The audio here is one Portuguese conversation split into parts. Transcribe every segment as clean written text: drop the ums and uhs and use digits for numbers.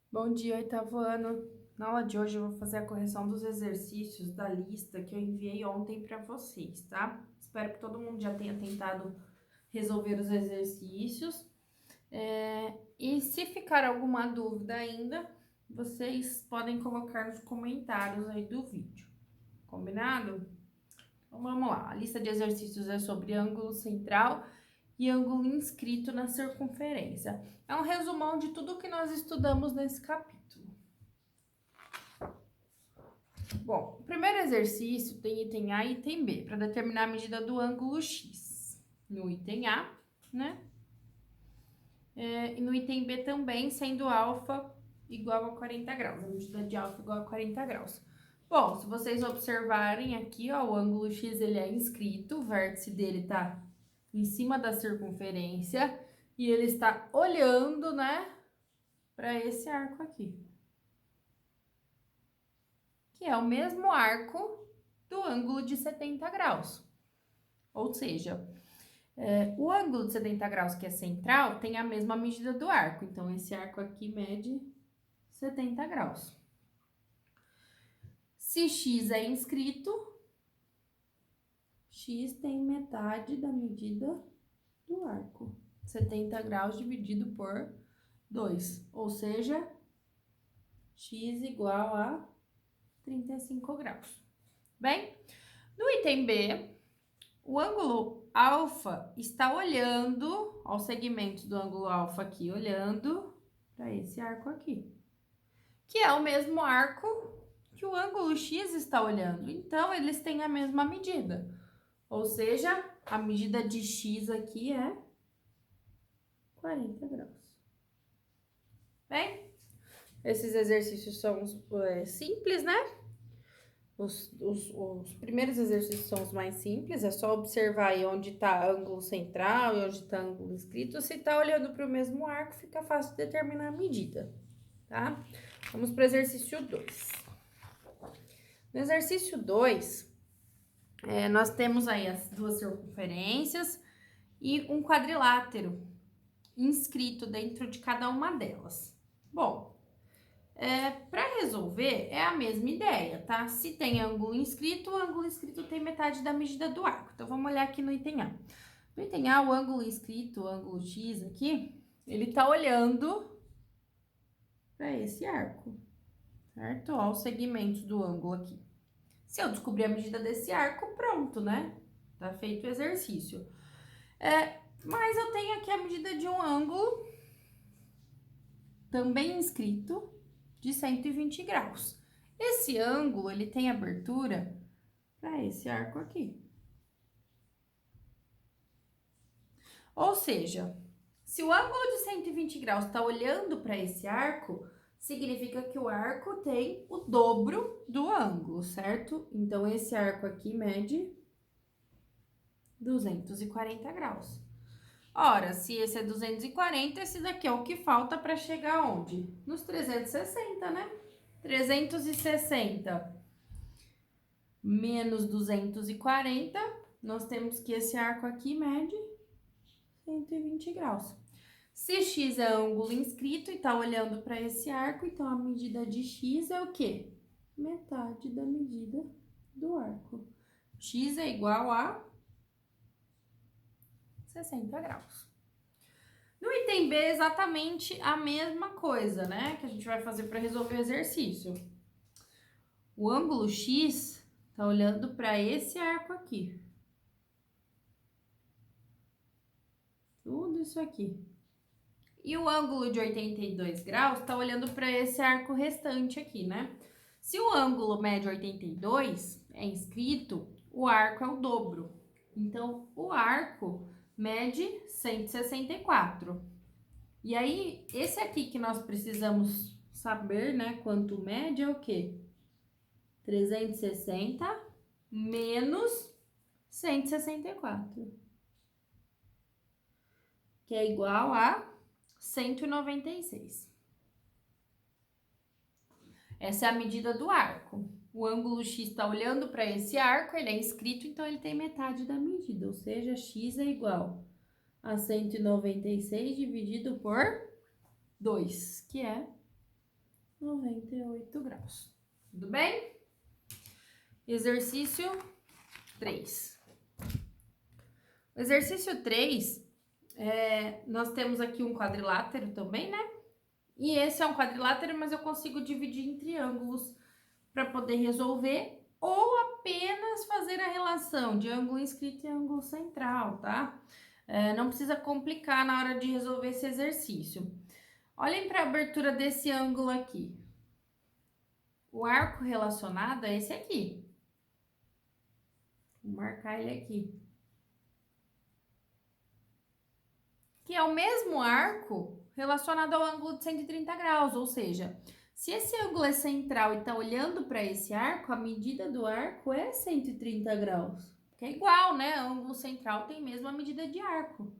Bom dia, oitavo ano. Na aula de hoje eu vou fazer a correção dos exercícios da lista que eu enviei ontem para vocês, tá? Espero que todo mundo já tenha tentado resolver os exercícios. E se ficar alguma dúvida ainda, vocês podem colocar nos comentários aí do vídeo. Combinado? Então vamos lá. A lista de exercícios é sobre ângulo central e ângulo inscrito na circunferência. É um resumão de tudo que nós estudamos nesse capítulo. Bom, o primeiro exercício tem item A e item B, para determinar a medida do ângulo X. No item A, né? E no item B também, sendo alfa igual a 40 graus, a medida de alfa igual a 40 graus. Bom, se vocês observarem aqui, ó, o ângulo X ele é inscrito, o vértice dele tá em cima da circunferência e ele está olhando, né, para esse arco aqui, que é o mesmo arco do ângulo de 70 graus. Ou seja, o ângulo de 70 graus, que é central, tem a mesma medida do arco. Então, esse arco aqui mede 70 graus. Se x é inscrito, x tem metade da medida do arco. 70 graus dividido por 2, ou seja, x igual a 35 graus. Bem, no item B, o ângulo alfa está olhando, ó, o segmento do ângulo alfa aqui, olhando para esse arco aqui, que é o mesmo arco que o ângulo X está olhando. Então, eles têm a mesma medida. Ou seja, a medida de X aqui é 40 graus. Bem, esses exercícios são simples, né? Os primeiros exercícios são os mais simples, é só observar aí onde está ângulo central e onde está ângulo inscrito. Se está olhando para o mesmo arco, fica fácil determinar a medida, tá? Vamos para o exercício 2. No exercício 2, nós temos aí as duas circunferências e um quadrilátero inscrito dentro de cada uma delas. Bom, para resolver, é a mesma ideia, tá? Se tem ângulo inscrito, o ângulo inscrito tem metade da medida do arco. Então, vamos olhar aqui no item A. No item A, o ângulo inscrito, o ângulo X aqui, ele tá olhando para esse arco, certo? Ó, os segmentos do ângulo aqui. Se eu descobrir a medida desse arco, pronto, né? Tá feito o exercício. Mas eu tenho aqui a medida de um ângulo também inscrito de 120 graus. Esse ângulo, ele tem abertura para esse arco aqui. Ou seja, se o ângulo de 120 graus está olhando para esse arco, significa que o arco tem o dobro do ângulo, certo? Então, esse arco aqui mede 240 graus. Ora, se esse é 240, esse daqui é o que falta para chegar aonde? Nos 360, né? 360 menos 240, nós temos que esse arco aqui mede 120 graus. Se x é ângulo inscrito e tá olhando para esse arco, então a medida de x é o quê? Metade da medida do arco. X é igual a 60 graus. No item B, exatamente a mesma coisa, né? Que a gente vai fazer para resolver o exercício. O ângulo X tá olhando para esse arco aqui. Tudo isso aqui. E o ângulo de 82 graus tá olhando para esse arco restante aqui, né? Se o ângulo mede 82, é inscrito, o arco é o dobro. Então, o arco mede 164. E aí, esse aqui que nós precisamos saber, né, quanto mede é o quê? 360 menos 164, que é igual a 196. Essa é a medida do arco. O ângulo X está olhando para esse arco, ele é inscrito, então ele tem metade da medida, ou seja, X é igual a 196 dividido por 2, que é 98 graus. Tudo bem? Exercício 3. O exercício 3, nós temos aqui um quadrilátero também, né? E esse é um quadrilátero, mas eu consigo dividir em triângulos para poder resolver ou apenas fazer a relação de ângulo inscrito e ângulo central, tá? Não precisa complicar na hora de resolver esse exercício. Olhem para a abertura desse ângulo aqui. O arco relacionado é esse aqui. Vou marcar ele aqui. Que é o mesmo arco relacionado ao ângulo de 130 graus, ou seja, se esse ângulo é central e está olhando para esse arco, a medida do arco é 130 graus. Que é igual, né? Ângulo central tem mesmo a medida de arco.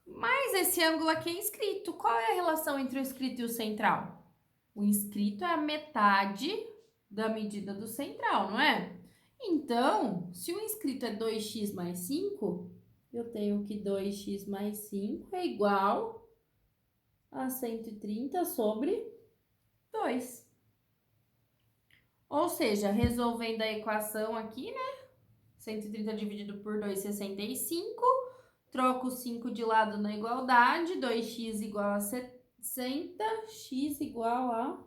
Mas esse ângulo aqui é inscrito. Qual é a relação entre o inscrito e o central? O inscrito é a metade da medida do central, não é? Então, se o inscrito é 2x mais 5, eu tenho que 2x mais 5 é igual a 130 sobre 2. Ou seja, resolvendo a equação aqui, né? 130 dividido por 2, 65. Troco o 5 de lado na igualdade. 2x igual a 60, x igual a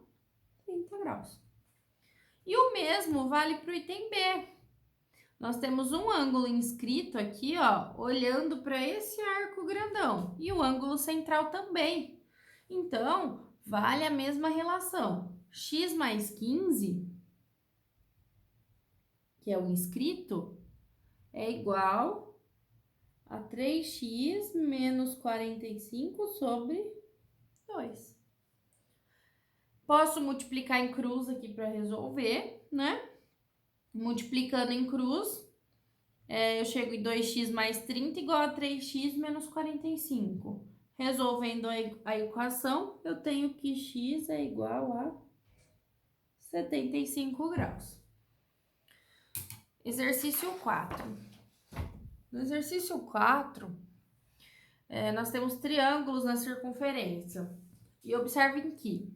30 graus. E o mesmo vale para o item B. Nós temos um ângulo inscrito aqui, ó, olhando para esse arco grandão. E o ângulo central também. Então, vale a mesma relação. X mais 15, que é o inscrito, é igual a 3x menos 45 sobre 2. Posso multiplicar em cruz aqui para resolver, né? Multiplicando em cruz, eu chego em 2x mais 30 igual a 3x menos 45. Resolvendo a equação, eu tenho que x é igual a 75 graus. Exercício 4. No exercício 4, nós temos triângulos na circunferência. E observem que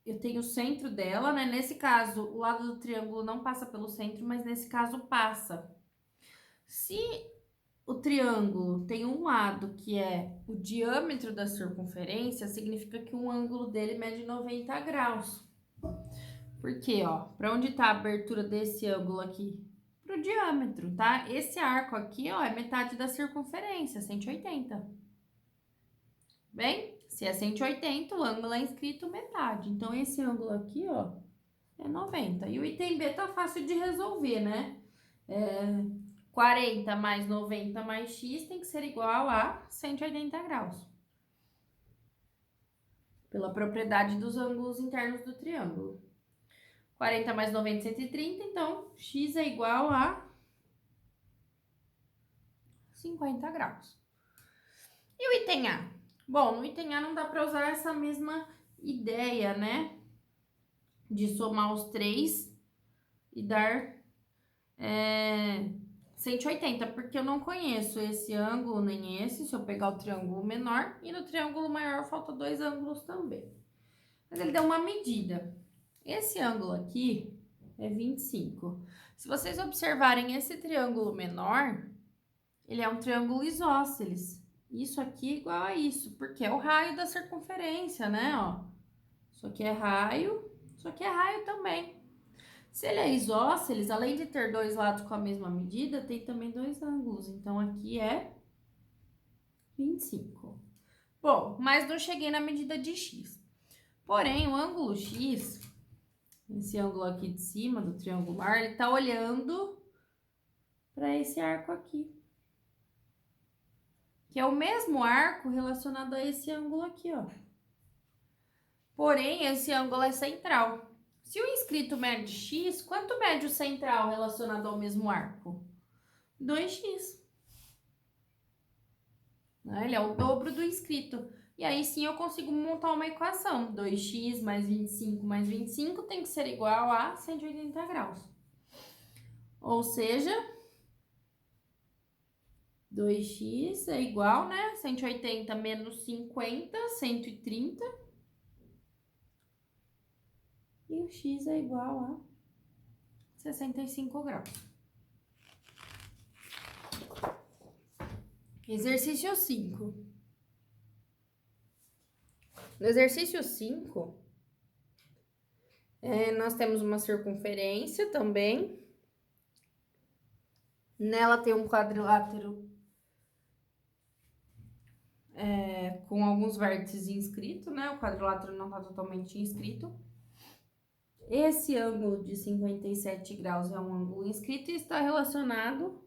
eu tenho o centro dela, né? Nesse caso, o lado do triângulo não passa pelo centro, mas nesse caso passa. Se o triângulo tem um lado que é o diâmetro da circunferência, significa que o ângulo dele mede 90 graus. Por quê, ó? Para onde tá a abertura desse ângulo aqui? Pro diâmetro, tá? Esse arco aqui, ó, é metade da circunferência, 180. Bem, se é 180, o ângulo é inscrito metade. Então, esse ângulo aqui, ó, é 90. E o item B tá fácil de resolver, né? 40 mais 90 mais x tem que ser igual a 180 graus. Pela propriedade dos ângulos internos do triângulo. 40 mais 90, 130, então x é igual a 50 graus. E o item A? Bom, no item A não dá para usar essa mesma ideia, né? De somar os três e dar 180, porque eu não conheço esse ângulo nem esse, se eu pegar o triângulo menor, e no triângulo maior falta 2 ângulos também. Mas ele deu uma medida. Esse ângulo aqui é 25. Se vocês observarem esse triângulo menor, ele é um triângulo isósceles. Isso aqui é igual a isso, porque é o raio da circunferência, né? Ó, isso aqui é raio, isso aqui é raio também. Se ele é isósceles, além de ter 2 lados com a mesma medida, tem também 2 ângulos. Então, aqui é 25. Bom, mas não cheguei na medida de x. Porém, o ângulo x, esse ângulo aqui de cima do triangular, ele tá olhando para esse arco aqui. Que é o mesmo arco relacionado a esse ângulo aqui, ó. Porém, esse ângulo é central. Se o inscrito mede x, quanto mede o central relacionado ao mesmo arco? 2x. Ele é o dobro do inscrito. E aí sim eu consigo montar uma equação. 2x mais 25 tem que ser igual a 180 graus. Ou seja, 2x é igual, né? 180 menos 50, 130. E o x é igual a 65 graus. Exercício 5. No exercício 5, nós temos uma circunferência também. Nela tem um quadrilátero com alguns vértices inscritos, né? O quadrilátero não está totalmente inscrito. Esse ângulo de 57 graus é um ângulo inscrito e está relacionado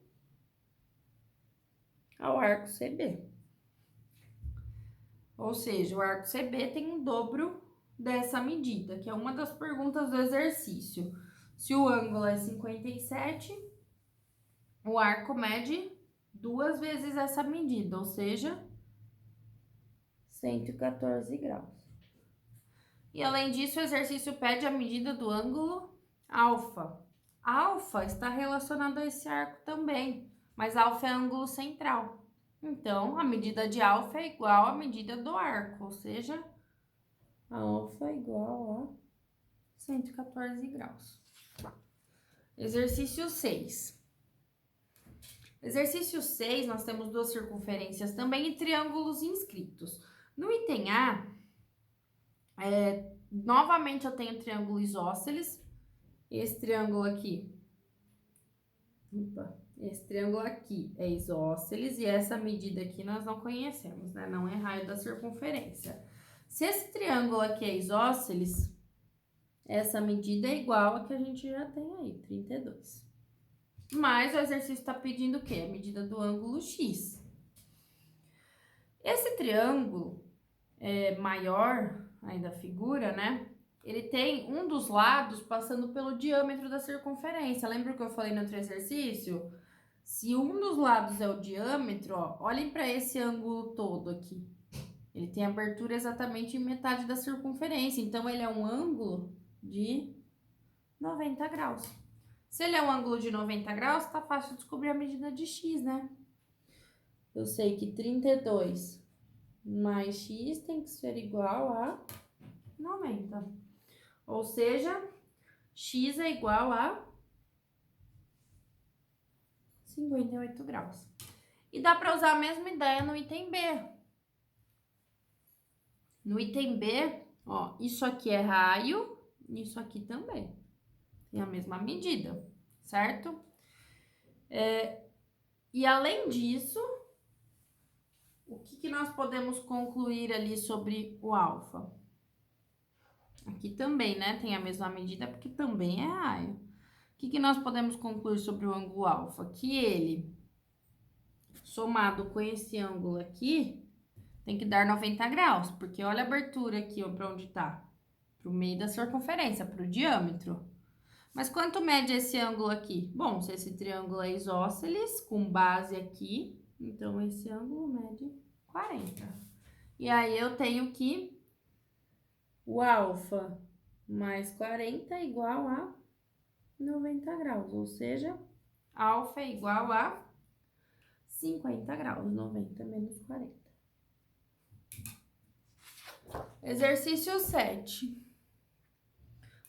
ao arco CB. Ou seja, o arco CB tem um dobro dessa medida, que é uma das perguntas do exercício. Se o ângulo é 57, o arco mede 2 vezes essa medida, ou seja, 114 graus. E além disso, o exercício pede a medida do ângulo alfa. Alfa está relacionado a esse arco também, mas alfa é ângulo central. Então, a medida de alfa é igual à medida do arco, ou seja, alfa é igual a 114 graus. Exercício 6. Exercício 6, nós temos duas circunferências também e triângulos inscritos. No item A, novamente eu tenho triângulo isósceles. Esse triângulo aqui, esse triângulo aqui é isósceles e essa medida aqui nós não conhecemos, né? Não é raio da circunferência. Se esse triângulo aqui é isósceles, essa medida é igual a que a gente já tem aí, 32. Mas o exercício está pedindo o quê? A medida do ângulo X. Esse triângulo maior aí da figura, né? Ele tem um dos lados passando pelo diâmetro da circunferência. Lembra que eu falei no outro exercício? Se um dos lados é o diâmetro, ó, olhem para esse ângulo todo aqui. Ele tem abertura exatamente em metade da circunferência. Então, ele é um ângulo de 90 graus. Se ele é um ângulo de 90 graus, tá fácil descobrir a medida de x, né? Eu sei que 32 mais x tem que ser igual a 90. Ou seja, x é igual a 58 graus. E dá para usar a mesma ideia no item B. No item B, ó, isso aqui é raio, isso aqui também. Tem a mesma medida, certo? E além disso, o que nós podemos concluir ali sobre o alfa? Aqui também, né? Tem a mesma medida, porque também é raio. O que nós podemos concluir sobre o ângulo alfa? Que ele, somado com esse ângulo aqui, tem que dar 90 graus, porque olha a abertura aqui, para onde tá. Para o meio da circunferência, para o diâmetro. Mas quanto mede esse ângulo aqui? Bom, se esse triângulo é isósceles, com base aqui, então esse ângulo mede 40. E aí eu tenho que o alfa mais 40 é igual a 90 graus, ou seja, alfa é igual a 50 graus, 90 menos 40. Exercício 7.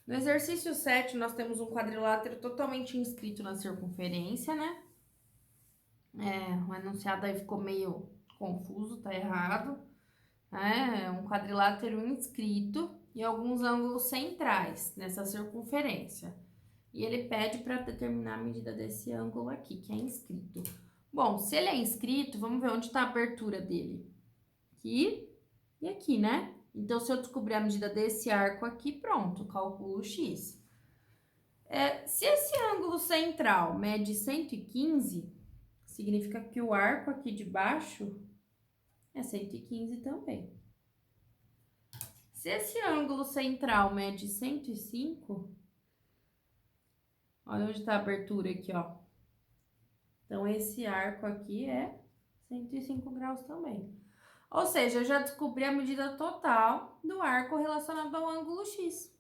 No exercício 7, nós temos um quadrilátero totalmente inscrito na circunferência, né? O enunciado aí ficou meio confuso, tá errado. É um quadrilátero inscrito e alguns ângulos centrais nessa circunferência. E ele pede para determinar a medida desse ângulo aqui, que é inscrito. Bom, se ele é inscrito, vamos ver onde está a abertura dele. Aqui e aqui, né? Então, se eu descobrir a medida desse arco aqui, pronto, calculo x. Se esse ângulo central mede 115, significa que o arco aqui de baixo é 115 também. Se esse ângulo central mede 105, olha onde está a abertura aqui, ó. Então, esse arco aqui é 105 graus também. Ou seja, eu já descobri a medida total do arco relacionado ao ângulo x.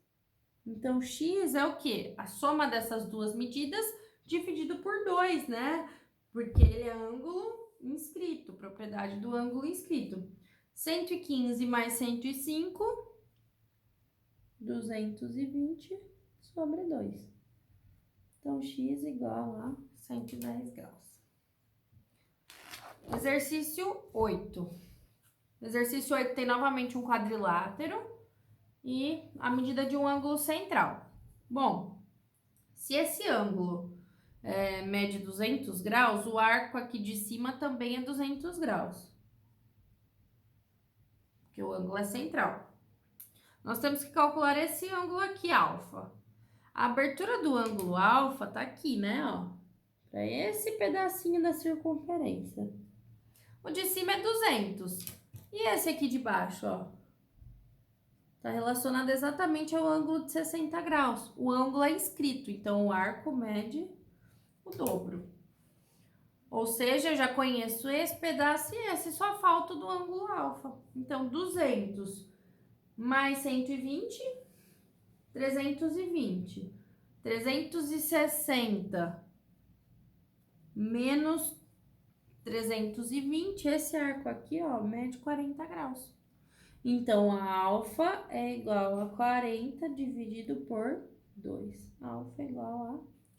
Então, x é o quê? A soma dessas duas medidas dividido por 2, né? Porque ele é ângulo inscrito, propriedade do ângulo inscrito. 115 mais 105 220 sobre 2. Então, x igual a 110 graus. Exercício 8. Exercício 8 tem novamente um quadrilátero e a medida de um ângulo central. Bom, se esse ângulo mede 200 graus, o arco aqui de cima também é 200 graus. Porque o ângulo é central. Nós temos que calcular esse ângulo aqui, alfa. A abertura do ângulo alfa tá aqui, né, ó. Para esse pedacinho da circunferência. O de cima é 200. E esse aqui de baixo, ó. Tá relacionado exatamente ao ângulo de 60 graus. O ângulo é inscrito, então o arco mede o dobro. Ou seja, eu já conheço esse pedaço e esse, só falta do ângulo alfa. Então, 200 mais 120, 320. 360 menos 320, esse arco aqui, ó, mede 40 graus. Então, a alfa é igual a 40 dividido por 2. Alfa é igual a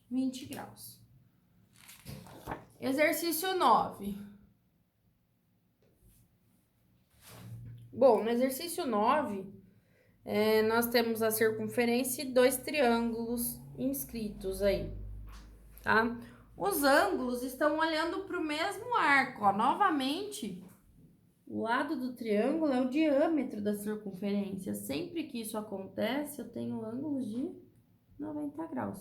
20 graus. Exercício 9. Bom, no exercício 9, nós temos a circunferência e 2 triângulos inscritos aí, tá? Os ângulos estão olhando para o mesmo arco, ó. Novamente, o lado do triângulo é o diâmetro da circunferência. Sempre que isso acontece, eu tenho ângulos de 90 graus.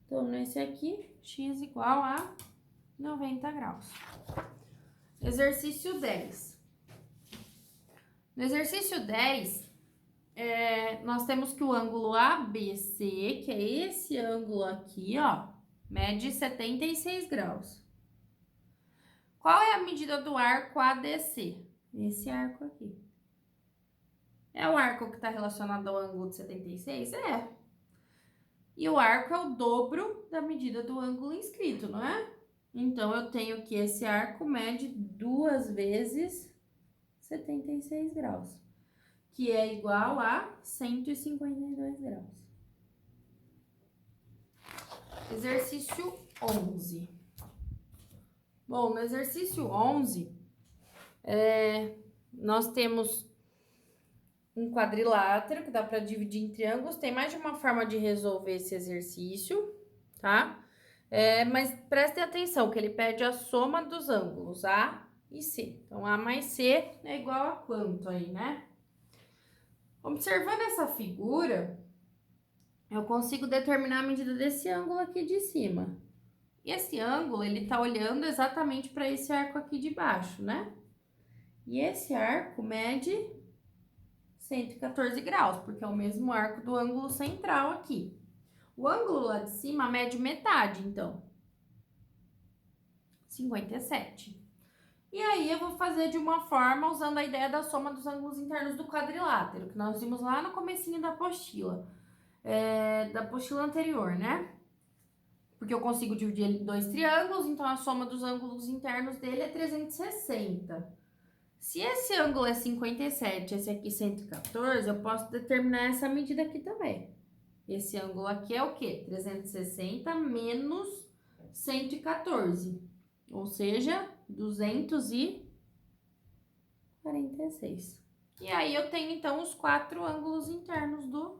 Então, nesse aqui, x igual a 90 graus. Exercício 10. No exercício 10, nós temos que o ângulo ABC, que é esse ângulo aqui, ó, mede 76 graus. Qual é a medida do arco ADC? Esse arco aqui. É o arco que está relacionado ao ângulo de 76? É. E o arco é o dobro da medida do ângulo inscrito, não é? Então, eu tenho que esse arco mede 2 vezes 76 graus, que é igual a 152 graus. Exercício 11. Bom, no exercício 11, nós temos um quadrilátero que dá para dividir em triângulos. Tem mais de uma forma de resolver esse exercício, tá? Mas prestem atenção que ele pede a soma dos ângulos A e C. Então, A mais C é igual a quanto aí, né? Observando essa figura, eu consigo determinar a medida desse ângulo aqui de cima. E esse ângulo, ele tá olhando exatamente para esse arco aqui de baixo, né? E esse arco mede 114 graus, porque é o mesmo arco do ângulo central aqui. O ângulo lá de cima mede metade, então. 57. E aí, eu vou fazer de uma forma usando a ideia da soma dos ângulos internos do quadrilátero, que nós vimos lá no comecinho da apostila. Da apostila anterior, né? Porque eu consigo dividir ele em 2 triângulos, então a soma dos ângulos internos dele é 360. Se esse ângulo é 57, esse aqui 114, eu posso determinar essa medida aqui também. Esse ângulo aqui é o quê? 360 menos 114, ou seja, 246. E aí, eu tenho, então, os 4 ângulos internos do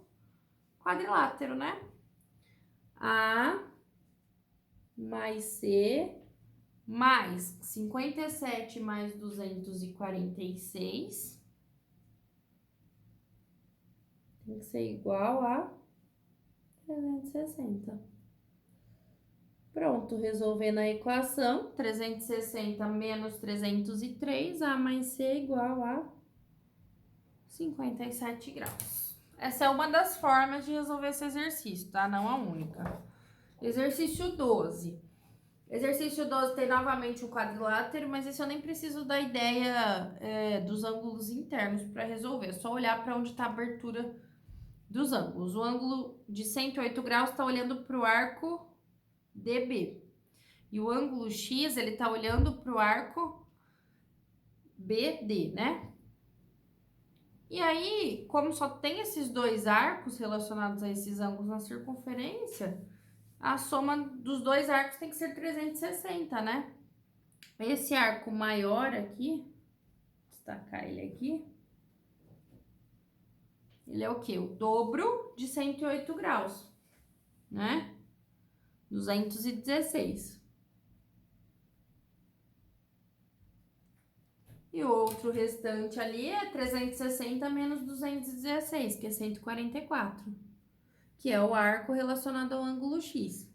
quadrilátero, né? A mais C mais 57 mais 246 tem que ser igual a 360. Pronto, resolvendo a equação, 360 menos 303, A mais C é igual a 57 graus. Essa é uma das formas de resolver esse exercício, tá? Não a única. Exercício 12. Exercício 12 tem novamente um quadrilátero, mas esse eu nem preciso da ideia dos ângulos internos para resolver. É só olhar para onde está a abertura dos ângulos. O ângulo de 108 graus está olhando para o arco DB. E o ângulo X, ele está olhando para o arco BD, né? E aí, como só tem esses dois arcos relacionados a esses ângulos na circunferência, a soma dos dois arcos tem que ser 360, né? Esse arco maior aqui, destacar ele aqui, ele é o quê? O dobro de 108 graus, né? 216. E o outro restante ali é 360 menos 216, que é 144, que é o arco relacionado ao ângulo X.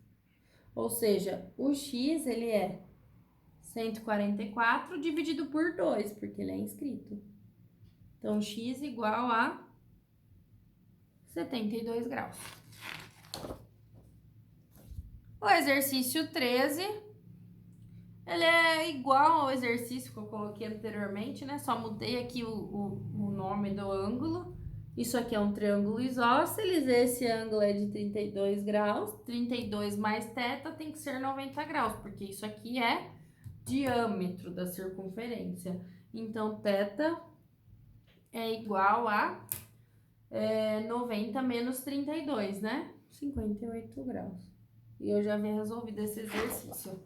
Ou seja, o X, ele é 144 dividido por 2, porque ele é inscrito. Então, X igual a 72 graus. O exercício 13, ele é igual ao exercício que eu coloquei anteriormente, né? Só mudei aqui o nome do ângulo. Isso aqui é um triângulo isósceles, esse ângulo é de 32 graus. 32 mais θ tem que ser 90 graus, porque isso aqui é diâmetro da circunferência. Então, θ é igual a 90 menos 32, né? 58 graus. E eu já havia resolvido esse exercício.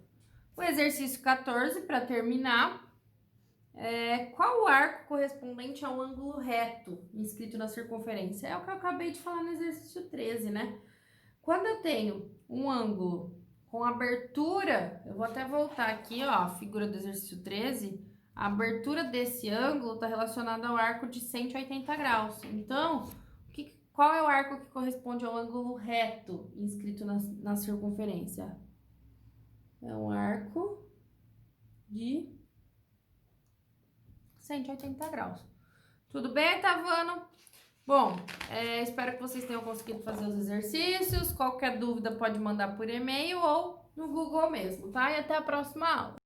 O exercício 14, para terminar, qual o arco correspondente ao ângulo reto inscrito na circunferência? É o que eu acabei de falar no exercício 13, né? Quando eu tenho um ângulo com abertura, eu vou até voltar aqui, ó, a figura do exercício 13, a abertura desse ângulo está relacionada ao arco de 180 graus. Então, qual é o arco que corresponde ao ângulo reto inscrito na circunferência? É um arco de 180 graus. Tudo bem, Tavano? Bom, espero que vocês tenham conseguido fazer os exercícios. Qualquer dúvida pode mandar por e-mail ou no Google mesmo, tá? E até a próxima aula.